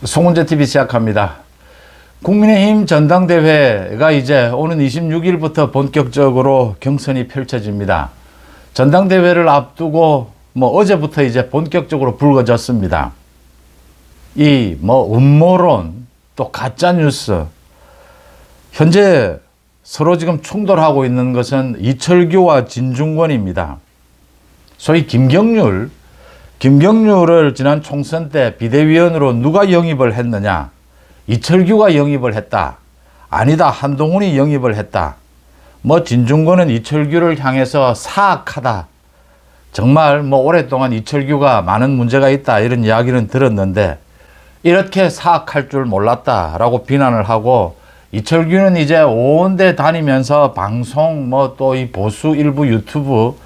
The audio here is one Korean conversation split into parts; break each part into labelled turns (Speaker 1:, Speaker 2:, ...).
Speaker 1: 송은재 TV 시작합니다. 국민의힘 전당대회가 이제 오는 26일부터 본격적으로 경선이 펼쳐집니다. 전당대회를 앞두고 어제부터 이제 본격적으로 불거졌습니다. 이 음모론 또 가짜 뉴스, 현재 서로 지금 충돌하고 있는 것은 이철규와 진중권입니다. 소위 김경률을 지난 총선 때 비대위원으로 누가 영입을 했느냐? 이철규가 영입을 했다. 아니다, 한동훈이 영입을 했다. 진중권은 이철규를 향해서 사악하다. 정말 오랫동안 이철규가 많은 문제가 있다, 이런 이야기는 들었는데 이렇게 사악할 줄 몰랐다라고 비난을 하고, 이철규는 이제 온 데 다니면서 방송 또 이 보수 일부 유튜브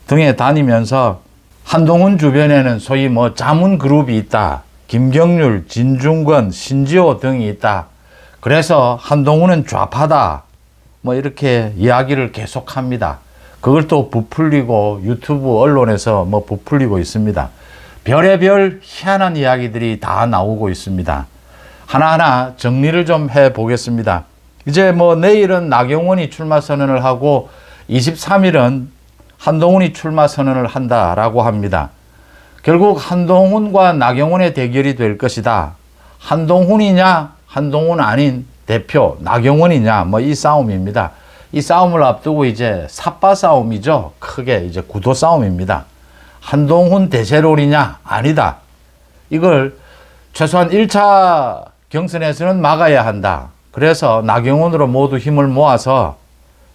Speaker 1: 등에 다니면서 한동훈 주변에는 소위 자문 그룹이 있다. 김경률, 진중권, 신지호 등이 있다. 그래서 한동훈은 좌파다. 이렇게 이야기를 계속합니다. 그걸 또 부풀리고 유튜브 언론에서 부풀리고 있습니다. 별의별 희한한 이야기들이 다 나오고 있습니다. 하나하나 정리를 좀 해보겠습니다. 이제 내일은 나경원이 출마 선언을 하고 23일은 한동훈이 출마 선언을 한다라고 합니다. 결국 한동훈과 나경원의 대결이 될 것이다. 한동훈이냐, 한동훈 아닌 대표 나경원이냐, 이 싸움입니다. 이 싸움을 앞두고 이제 삿바 싸움이죠. 크게 이제 구도 싸움입니다. 한동훈 대세론이냐, 아니다. 이걸 최소한 1차 경선에서는 막아야 한다. 그래서 나경원으로 모두 힘을 모아서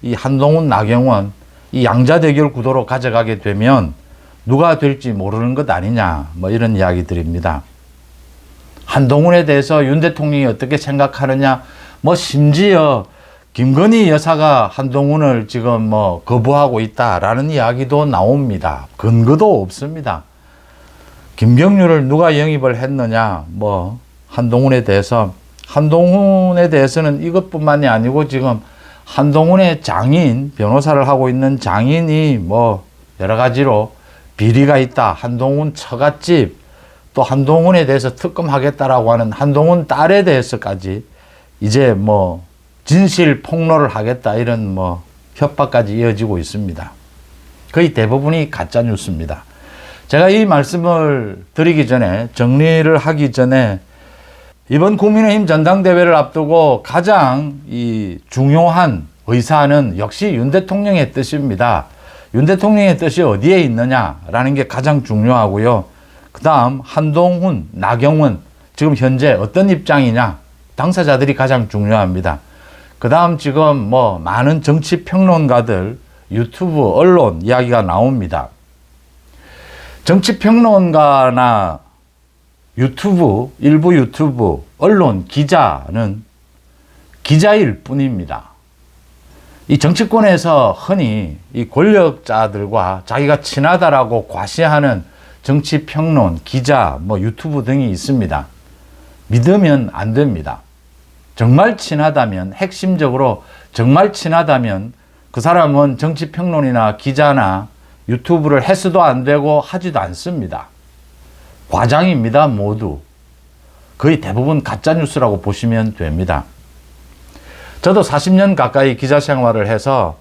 Speaker 1: 이 한동훈, 나경원 이 양자 대결 구도로 가져가게 되면 누가 될지 모르는 것 아니냐, 이런 이야기들입니다. 한동훈에 대해서 윤 대통령이 어떻게 생각하느냐, 심지어 김건희 여사가 한동훈을 지금 거부하고 있다라는 이야기도 나옵니다. 근거도 없습니다. 김경률을 누가 영입을 했느냐, 한동훈에 대해서는 이것뿐만이 아니고 지금 한동훈의 장인, 변호사를 하고 있는 장인이 여러 가지로 비리가 있다. 한동훈 처갓집, 또 한동훈에 대해서 특검하겠다라고 하는 한동훈 딸에 대해서까지 이제 진실 폭로를 하겠다, 이런 협박까지 이어지고 있습니다. 거의 대부분이 가짜 뉴스입니다. 제가 이 말씀을 드리기 전에, 정리를 하기 전에, 이번 국민의힘 전당대회를 앞두고 가장 이 중요한 의사는 역시 윤 대통령의 뜻입니다. 윤 대통령의 뜻이 어디에 있느냐라는 게 가장 중요하고요. 그 다음 한동훈, 나경원 지금 현재 어떤 입장이냐, 당사자들이 가장 중요합니다. 그 다음 지금 많은 정치평론가들, 유튜브, 언론 이야기가 나옵니다. 정치평론가나 유튜브, 일부 유튜브, 언론, 기자는 기자일 뿐입니다. 이 정치권에서 흔히 이 권력자들과 자기가 친하다라고 과시하는 정치평론, 기자, 유튜브 등이 있습니다. 믿으면 안 됩니다. 정말 친하다면, 핵심적으로 정말 친하다면 그 사람은 정치평론이나 기자나 유튜브를 해서도 안 되고 하지도 않습니다. 과장입니다, 모두. 거의 대부분 가짜뉴스라고 보시면 됩니다. 저도 40년 가까이 기자 생활을 해서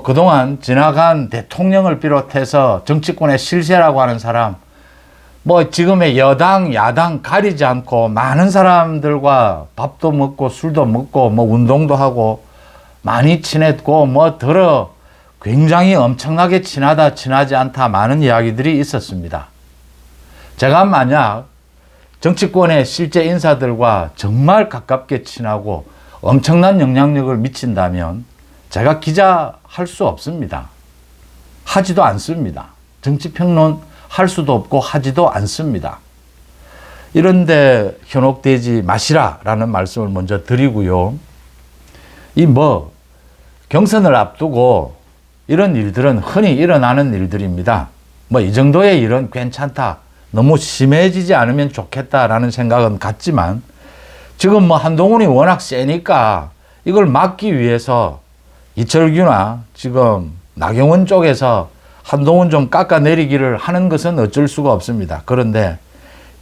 Speaker 1: 그동안 지나간 대통령을 비롯해서 정치권의 실세라고 하는 사람, 지금의 여당, 야당 가리지 않고 많은 사람들과 밥도 먹고 술도 먹고 운동도 하고 많이 친했고 굉장히 엄청나게 친하다, 친하지 않다, 많은 이야기들이 있었습니다. 제가 만약 정치권의 실제 인사들과 정말 가깝게 친하고 엄청난 영향력을 미친다면 제가 기자 할 수 없습니다. 하지도 않습니다. 정치평론 할 수도 없고 하지도 않습니다. 이런데 현혹되지 마시라라는 말씀을 먼저 드리고요. 경선을 앞두고 이런 일들은 흔히 일어나는 일들입니다. 이 정도의 일은 괜찮다, 너무 심해지지 않으면 좋겠다라는 생각은 같지만, 지금 한동훈이 워낙 세니까 이걸 막기 위해서 이철규나 지금 나경원 쪽에서 한동훈 좀 깎아내리기를 하는 것은 어쩔 수가 없습니다. 그런데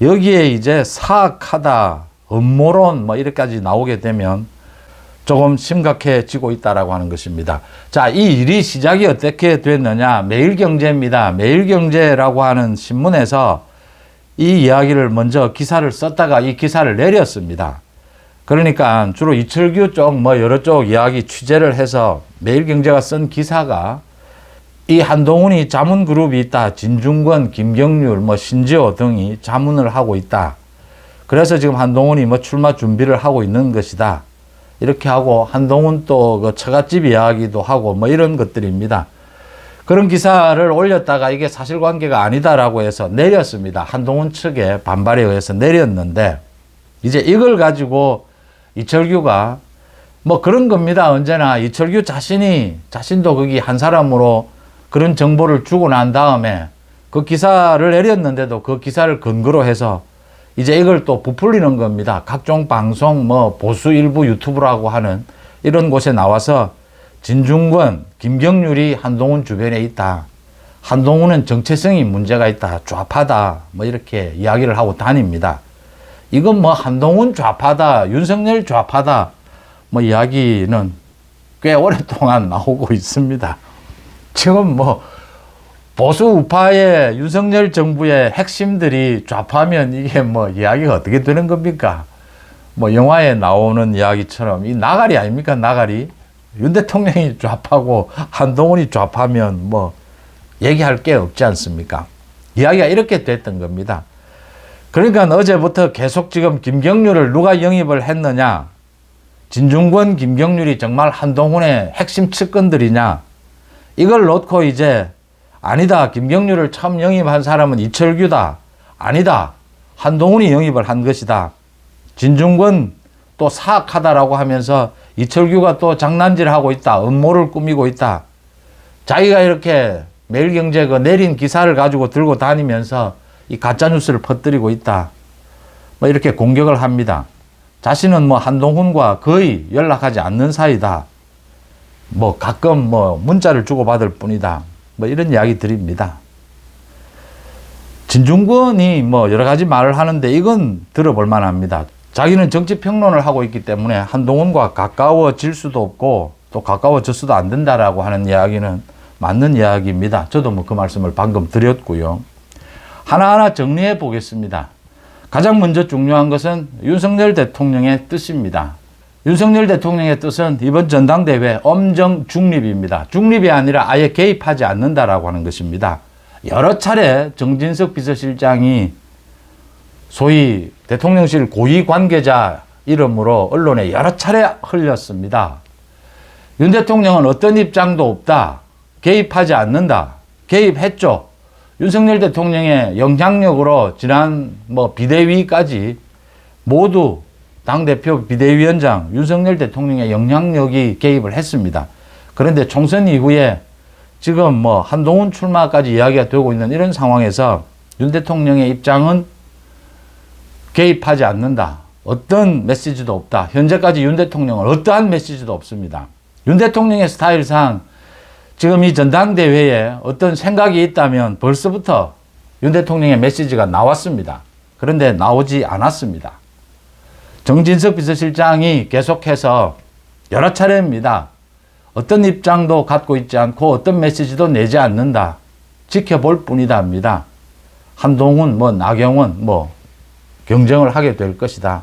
Speaker 1: 여기에 이제 사악하다, 음모론 뭐 이렇게까지 나오게 되면 조금 심각해지고 있다라고 하는 것입니다. 자, 이 일이 시작이 어떻게 됐느냐? 매일경제입니다. 매일경제라고 하는 신문에서 이 이야기를 먼저 기사를 썼다가 이 기사를 내렸습니다. 그러니까 주로 이철규 쪽 뭐 여러 쪽 이야기 취재를 해서 매일경제가 쓴 기사가 이 한동훈이 자문그룹이 있다. 진중권, 김경률, 뭐 신지호 등이 자문을 하고 있다. 그래서 지금 한동훈이 뭐 출마 준비를 하고 있는 것이다. 이렇게 하고 한동훈 또 그 처갓집 이야기도 하고 뭐 이런 것들입니다. 그런 기사를 올렸다가 이게 사실관계가 아니다라고 해서 내렸습니다. 한동훈 측의 반발에 의해서 내렸는데 이제 이걸 가지고 이철규가 뭐 그런 겁니다. 언제나 이철규 자신도 거기 한 사람으로 그런 정보를 주고 난 다음에 그 기사를 내렸는데도 그 기사를 근거로 해서 이제 이걸 또 부풀리는 겁니다. 각종 방송, 뭐 보수 일부 유튜브라고 하는 이런 곳에 나와서 진중권, 김경률이 한동훈 주변에 있다. 한동훈은 정체성이 문제가 있다. 좌파다. 뭐 이렇게 이야기를 하고 다닙니다. 이건 뭐 한동훈 좌파다. 윤석열 좌파다. 뭐 이야기는 꽤 오랫동안 나오고 있습니다. 지금 뭐 보수 우파의 윤석열 정부의 핵심들이 좌파면 이게 뭐 이야기가 어떻게 되는 겁니까? 뭐 영화에 나오는 이야기처럼 이 나가리 아닙니까? 나가리. 윤 대통령이 좌파고 한동훈이 좌파면 뭐 얘기할 게 없지 않습니까? 이야기가 이렇게 됐던 겁니다. 그러니까 어제부터 계속 지금 김경률을 누가 영입을 했느냐? 진중권, 김경률이 정말 한동훈의 핵심 측근들이냐? 이걸 놓고 이제 아니다. 김경률을 처음 영입한 사람은 이철규다. 아니다. 한동훈이 영입을 한 것이다. 진중권 또 사악하다라고 하면서 이철규가 또 장난질하고 있다. 음모를 꾸미고 있다. 자기가 이렇게 매일경제 그 내린 기사를 가지고 들고 다니면서 이 가짜뉴스를 퍼뜨리고 있다. 뭐 이렇게 공격을 합니다. 자신은 뭐 한동훈과 거의 연락하지 않는 사이다. 뭐 가끔 뭐 문자를 주고받을 뿐이다. 뭐 이런 이야기 드립니다. 진중권이 뭐 여러 가지 말을 하는데 이건 들어볼 만합니다. 자기는 정치 평론을 하고 있기 때문에 한동훈과 가까워질 수도 없고 또 가까워졌어도 안 된다라고 하는 이야기는 맞는 이야기입니다. 저도 뭐 그 말씀을 방금 드렸고요. 하나하나 정리해 보겠습니다. 가장 먼저 중요한 것은 윤석열 대통령의 뜻입니다. 윤석열 대통령의 뜻은 이번 전당대회 엄정 중립입니다. 중립이 아니라 아예 개입하지 않는다라고 하는 것입니다. 여러 차례 정진석 비서실장이 소위 대통령실 고위 관계자 이름으로 언론에 여러 차례 흘렸습니다. 윤 대통령은 어떤 입장도 없다. 개입하지 않는다. 개입했죠. 윤석열 대통령의 영향력으로 지난 뭐 비대위까지 모두 당대표 비대위원장 윤석열 대통령의 영향력이 개입을 했습니다. 그런데 총선 이후에 지금 뭐 한동훈 출마까지 이야기가 되고 있는 이런 상황에서 윤 대통령의 입장은 개입하지 않는다. 어떤 메시지도 없다. 현재까지 윤 대통령은 어떠한 메시지도 없습니다. 윤 대통령의 스타일상 지금 이 전당대회에 어떤 생각이 있다면 벌써부터 윤 대통령의 메시지가 나왔습니다. 그런데 나오지 않았습니다. 정진석 비서실장이 계속해서 여러 차례입니다. 어떤 입장도 갖고 있지 않고 어떤 메시지도 내지 않는다. 지켜볼 뿐이다 합니다. 한동훈, 뭐 나경원, 뭐 경쟁을 하게 될 것이다.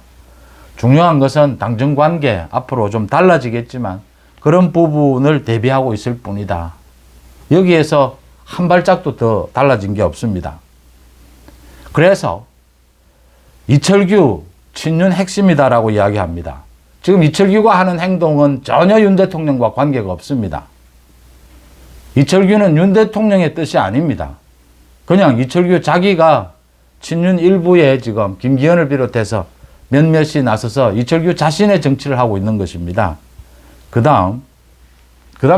Speaker 1: 중요한 것은 당정 관계 앞으로 좀 달라지겠지만 그런 부분을 대비하고 있을 뿐이다. 여기에서 한 발짝도 더 달라진 게 없습니다. 그래서 이철규 친윤 핵심이다라고 이야기합니다. 지금 이철규가 하는 행동은 전혀 윤 대통령과 관계가 없습니다. 이철규는 윤 대통령의 뜻이 아닙니다. 그냥 이철규 자기가 친윤 일부에 지금 김기현을 비롯해서 몇몇이 나서서 이철규 자신의 정치를 하고 있는 것입니다. 그 다음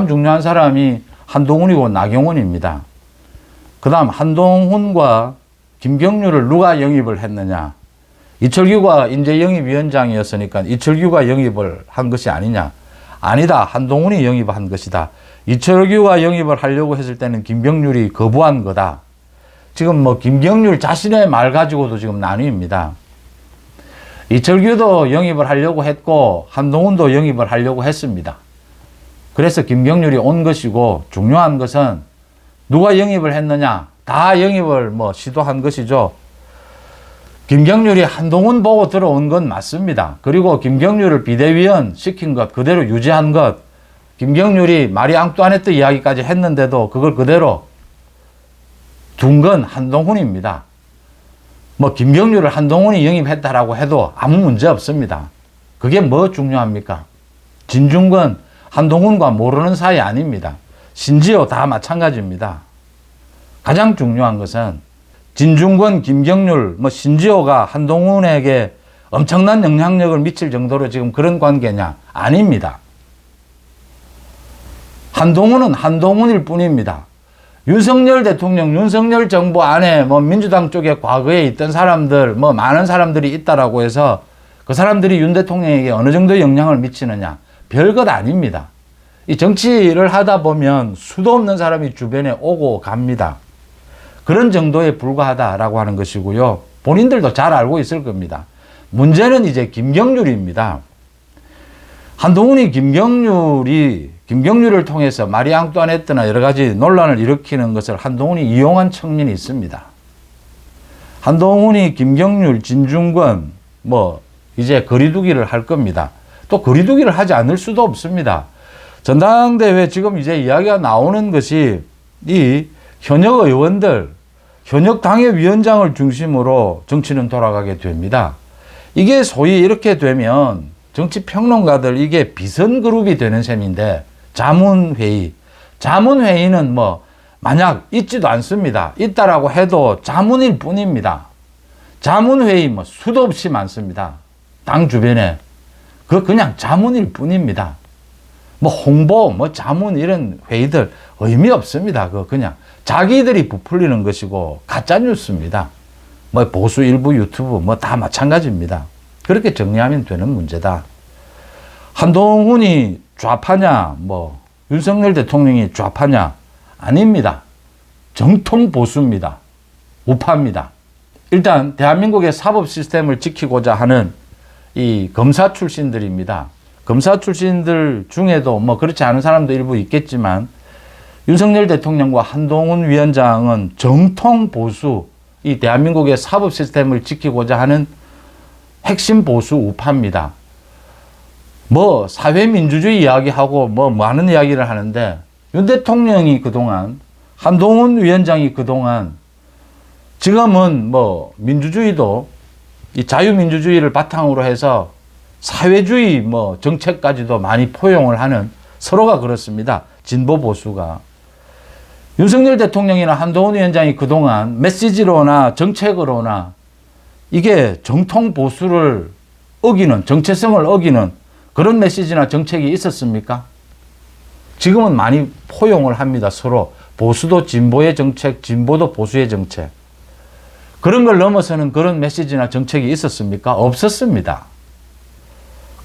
Speaker 1: 중요한 사람이 한동훈이고 나경원입니다. 그 다음 한동훈과 김경률을 누가 영입을 했느냐. 이철규가 인재영입위원장이었으니까 이철규가 영입을 한 것이 아니냐. 아니다. 한동훈이 영입한 것이다. 이철규가 영입을 하려고 했을 때는 김경률이 거부한 거다. 지금 뭐 김경률 자신의 말 가지고도 지금 나뉩니다. 이철규도 영입을 하려고 했고 한동훈도 영입을 하려고 했습니다. 그래서 김경률이 온 것이고 중요한 것은 누가 영입을 했느냐? 다 영입을 시도한 것이죠. 김경률이 한동훈 보고 들어온 건 맞습니다. 그리고 김경률을 비대위원 시킨 것 그대로 유지한 것, 김경률이 마리 앙뚜아네트 이야기까지 했는데도 그걸 그대로 둔 건 한동훈입니다. 김경률을 한동훈이 영입했다라고 해도 아무 문제 없습니다. 그게 뭐 중요합니까? 진중권, 한동훈과 모르는 사이 아닙니다. 신지호 다 마찬가지입니다. 가장 중요한 것은 진중권, 김경률, 신지호가 한동훈에게 엄청난 영향력을 미칠 정도로 지금 그런 관계냐? 아닙니다. 한동훈은 한동훈일 뿐입니다. 윤석열 대통령, 윤석열 정부 안에 민주당 쪽에 과거에 있던 사람들, 많은 사람들이 있다라고 해서 그 사람들이 윤 대통령에게 어느 정도 영향을 미치느냐? 별것 아닙니다. 이 정치를 하다 보면 수도 없는 사람이 주변에 오고 갑니다. 그런 정도에 불과하다라고 하는 것이고요. 본인들도 잘 알고 있을 겁니다. 문제는 이제 김경률입니다. 한동훈이 김경률을 통해서 마리 앙뚜아네트나 여러 가지 논란을 일으키는 것을 한동훈이 이용한 측면이 있습니다. 한동훈이 김경률, 진중권 이제 거리두기를 할 겁니다. 또 거리두기를 하지 않을 수도 없습니다. 전당대회 지금 이제 이야기가 나오는 것이 이 현역 의원들, 현역 당협위원장을 중심으로 정치는 돌아가게 됩니다. 이게 소위 이렇게 되면 정치평론가들 이게 비선그룹이 되는 셈인데 자문회의. 자문회의는 만약 있지도 않습니다. 있다라고 해도 자문일 뿐입니다. 자문회의 수도 없이 많습니다. 당 주변에. 그냥 자문일 뿐입니다. 홍보, 자문 이런 회의들 의미 없습니다. 그냥 자기들이 부풀리는 것이고 가짜뉴스입니다. 보수 일부 유튜브 다 마찬가지입니다. 그렇게 정리하면 되는 문제다. 한동훈이 좌파냐, 윤석열 대통령이 좌파냐? 아닙니다. 정통 보수입니다. 우파입니다. 일단 대한민국의 사법 시스템을 지키고자 하는 이 검사 출신들입니다. 검사 출신들 중에도 그렇지 않은 사람도 일부 있겠지만 윤석열 대통령과 한동훈 위원장은 정통 보수, 이 대한민국의 사법 시스템을 지키고자 하는 핵심 보수 우파입니다. 사회민주주의 이야기하고 많은 이야기를 하는데 윤 대통령이 그동안, 한동훈 위원장이 그동안 지금은 민주주의도 이 자유민주주의를 바탕으로 해서 사회주의 정책까지도 많이 포용을 하는, 서로가 그렇습니다. 진보 보수가. 윤석열 대통령이나 한동훈 위원장이 그동안 메시지로나 정책으로나 이게 정통 보수를 어기는, 정체성을 어기는 그런 메시지나 정책이 있었습니까? 지금은 많이 포용을 합니다. 서로. 보수도 진보의 정책, 진보도 보수의 정책. 그런 걸 넘어서는 그런 메시지나 정책이 있었습니까? 없었습니다.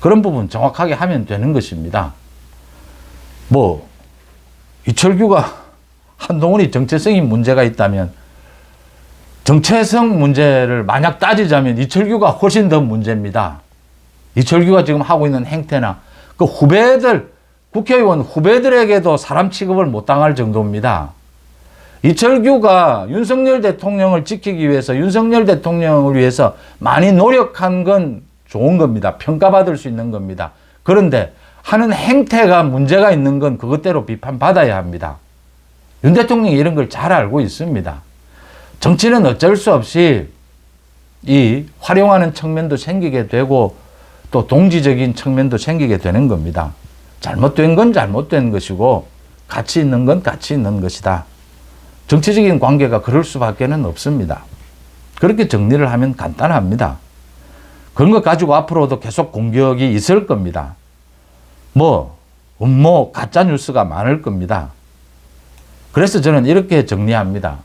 Speaker 1: 그런 부분 정확하게 하면 되는 것입니다. 이철규가, 한동훈이 정체성이 문제가 있다면 정체성 문제를 만약 따지자면 이철규가 훨씬 더 문제입니다. 이철규가 지금 하고 있는 행태나 그 후배들, 국회의원 후배들에게도 사람 취급을 못 당할 정도입니다. 이철규가 윤석열 대통령을 지키기 위해서, 윤석열 대통령을 위해서 많이 노력한 건 좋은 겁니다. 평가받을 수 있는 겁니다. 그런데 하는 행태가 문제가 있는 건 그것대로 비판받아야 합니다. 윤 대통령이 이런 걸 잘 알고 있습니다. 정치는 어쩔 수 없이 이 활용하는 측면도 생기게 되고 또 동지적인 측면도 생기게 되는 겁니다. 잘못된 건 잘못된 것이고 가치 있는 건 가치 있는 것이다. 정치적인 관계가 그럴 수밖에는 없습니다. 그렇게 정리를 하면 간단합니다. 그런 것 가지고 앞으로도 계속 공격이 있을 겁니다. 음모, 가짜뉴스가 많을 겁니다. 그래서 저는 이렇게 정리합니다.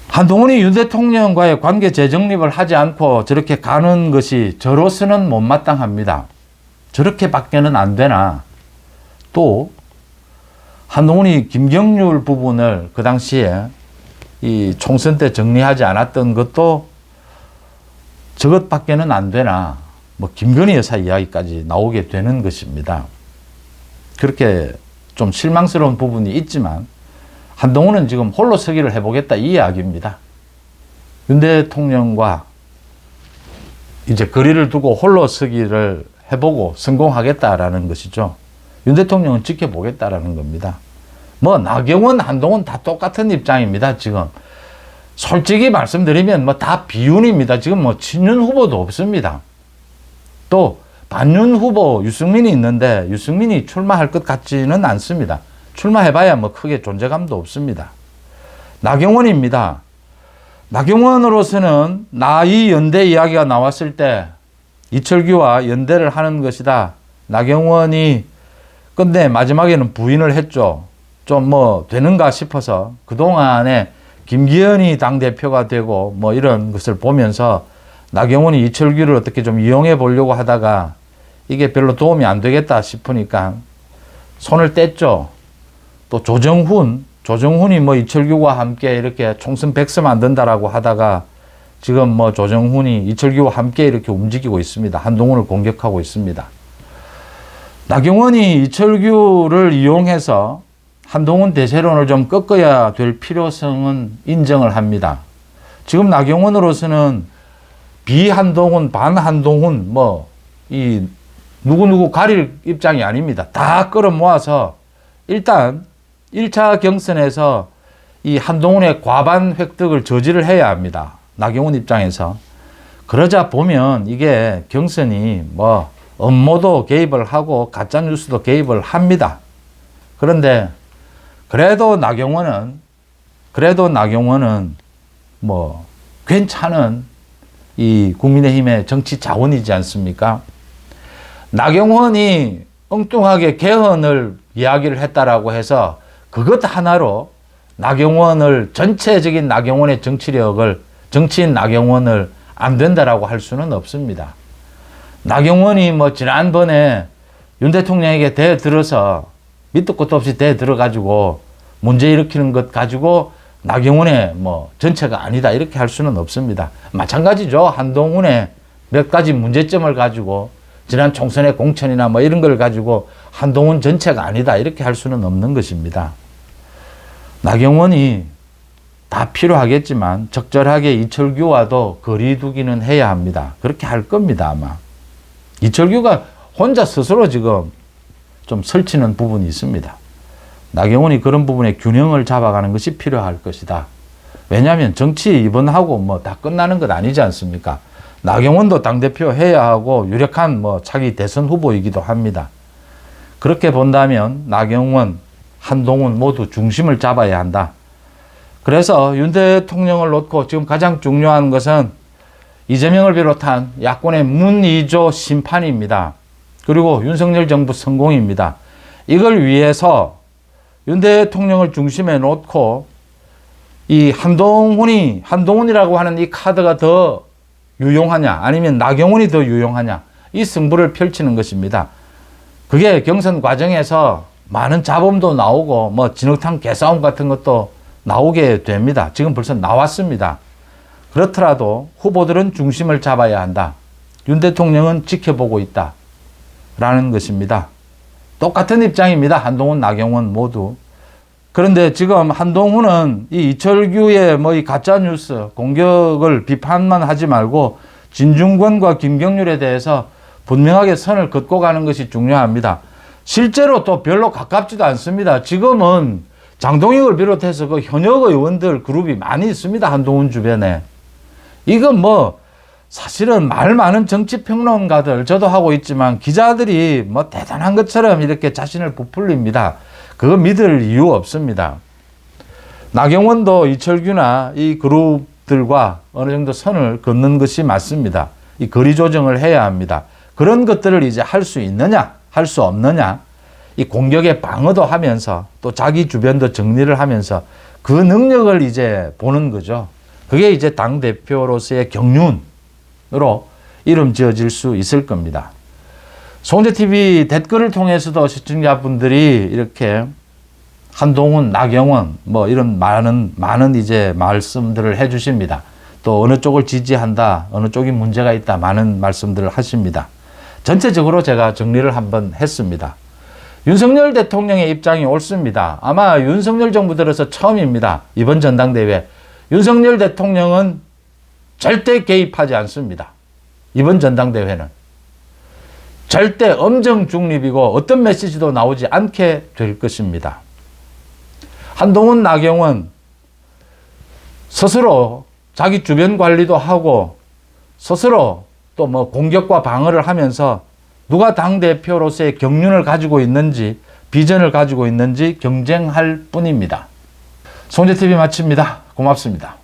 Speaker 1: 한동훈이 윤 대통령과의 관계 재정립을 하지 않고 저렇게 가는 것이 저로서는 못마땅합니다. 저렇게밖에는 안 되나. 또 한동훈이 김경률 부분을 그 당시에 이 총선 때 정리하지 않았던 것도 저것밖에는 안 되나, 뭐 김건희 여사 이야기까지 나오게 되는 것입니다. 그렇게 좀 실망스러운 부분이 있지만 한동훈은 지금 홀로 서기를 해보겠다 이 이야기입니다. 윤 대통령과 이제 거리를 두고 홀로 서기를 해보고 성공하겠다라는 것이죠. 윤 대통령은 지켜보겠다라는 겁니다. 뭐 나경원, 한동훈 다 똑같은 입장입니다. 지금 솔직히 말씀드리면 뭐 다 비윤입니다. 지금 뭐 친윤 후보도 없습니다. 또 반윤 후보 유승민이 있는데 유승민이 출마할 것 같지는 않습니다. 출마해봐야 뭐 크게 존재감도 없습니다. 나경원입니다. 나경원으로서는 나 이 연대 이야기가 나왔을 때 이철규와 연대를 하는 것이다. 나경원이 근데 마지막에는 부인을 했죠. 좀 뭐 되는가 싶어서 그동안에 김기현이 당대표가 되고 뭐 이런 것을 보면서 나경원이 이철규를 어떻게 좀 이용해 보려고 하다가 이게 별로 도움이 안 되겠다 싶으니까 손을 뗐죠. 또 조정훈이 뭐 이철규와 함께 이렇게 총선 백서 만든다라고 하다가 지금 뭐 조정훈이 이철규와 함께 이렇게 움직이고 있습니다. 한동훈을 공격하고 있습니다. 나경원이 이철규를 이용해서 한동훈 대세론을 좀 꺾어야 될 필요성은 인정을 합니다. 지금 나경원으로서는 비한동훈, 반한동훈 뭐 이 누구누구 가릴 입장이 아닙니다. 다 끌어모아서 일단 1차 경선에서 이 한동훈의 과반 획득을 저지를 해야 합니다. 나경원 입장에서. 그러자 보면 이게 경선이 뭐 음모도 개입을 하고 가짜뉴스도 개입을 합니다. 그런데 그래도 나경원은 뭐 괜찮은 이 국민의힘의 정치 자원이지 않습니까? 나경원이 엉뚱하게 개헌을 이야기를 했다라고 해서 그것 하나로 나경원을 전체적인 나경원의 정치력을 정치인 나경원을 안 된다라고 할 수는 없습니다. 나경원이 뭐 지난번에 윤 대통령에게 대들어서 밑도 끝도 없이 대들어가지고 문제 일으키는 것 가지고 나경원의 뭐 전체가 아니다 이렇게 할 수는 없습니다. 마찬가지죠. 한동훈의 몇 가지 문제점을 가지고 지난 총선의 공천이나 뭐 이런 걸 가지고 한동훈 전체가 아니다 이렇게 할 수는 없는 것입니다. 나경원이 다 필요하겠지만 적절하게 이철규와도 거리두기는 해야 합니다. 그렇게 할 겁니다 아마. 이철규가 혼자 스스로 지금 좀 설치는 부분이 있습니다. 나경원이 그런 부분에 균형을 잡아가는 것이 필요할 것이다. 왜냐하면 정치 이번하고 뭐 다 끝나는 것 아니지 않습니까? 나경원도 당대표 해야 하고 유력한 뭐 차기 대선 후보이기도 합니다. 그렇게 본다면 나경원, 한동훈 모두 중심을 잡아야 한다. 그래서 윤 대통령을 놓고 지금 가장 중요한 것은 이재명을 비롯한 야권의 문이조 심판입니다. 그리고 윤석열 정부 성공입니다. 이걸 위해서 윤 대통령을 중심에 놓고 이 한동훈이라고 하는 이 카드가 더 유용하냐 아니면 나경원이 더 유용하냐 이 승부를 펼치는 것입니다. 그게 경선 과정에서 많은 잡음도 나오고 뭐 진흙탕 개싸움 같은 것도 나오게 됩니다. 지금 벌써 나왔습니다. 그렇더라도 후보들은 중심을 잡아야 한다. 윤 대통령은 지켜보고 있다. 라는 것입니다. 똑같은 입장입니다. 한동훈, 나경원 모두. 그런데 지금 한동훈은 이 이철규의 뭐 이 가짜뉴스 공격을 비판만 하지 말고 진중권과 김경률에 대해서 분명하게 선을 긋고 가는 것이 중요합니다. 실제로 또 별로 가깝지도 않습니다. 지금은 장동익을 비롯해서 그 현역 의원들 그룹이 많이 있습니다. 한동훈 주변에. 이건 뭐 사실은 말 많은 정치평론가들 저도 하고 있지만 기자들이 뭐 대단한 것처럼 이렇게 자신을 부풀립니다. 그거 믿을 이유 없습니다. 나경원도 이철규나 이 그룹들과 어느 정도 선을 긋는 것이 맞습니다. 이 거리 조정을 해야 합니다. 그런 것들을 이제 할 수 있느냐, 할 수 없느냐, 이 공격에 방어도 하면서 또 자기 주변도 정리를 하면서 그 능력을 이제 보는 거죠. 그게 이제 당대표로서의 경륜으로 이름 지어질 수 있을 겁니다. 송재TV 댓글을 통해서도 시청자분들이 이렇게 한동훈, 나경원 뭐 이런 많은 이제 말씀들을 해 주십니다. 또 어느 쪽을 지지한다, 어느 쪽이 문제가 있다, 많은 말씀들을 하십니다. 전체적으로 제가 정리를 한번 했습니다. 윤석열 대통령의 입장이 옳습니다. 아마 윤석열 정부 들어서 처음입니다. 이번 전당대회. 윤석열 대통령은 절대 개입하지 않습니다. 이번 전당대회는. 절대 엄정 중립이고 어떤 메시지도 나오지 않게 될 것입니다. 한동훈, 나경원 스스로 자기 주변 관리도 하고 스스로 또 뭐 공격과 방어를 하면서 누가 당대표로서의 경륜을 가지고 있는지, 비전을 가지고 있는지 경쟁할 뿐입니다. 송재TV 마칩니다. 고맙습니다.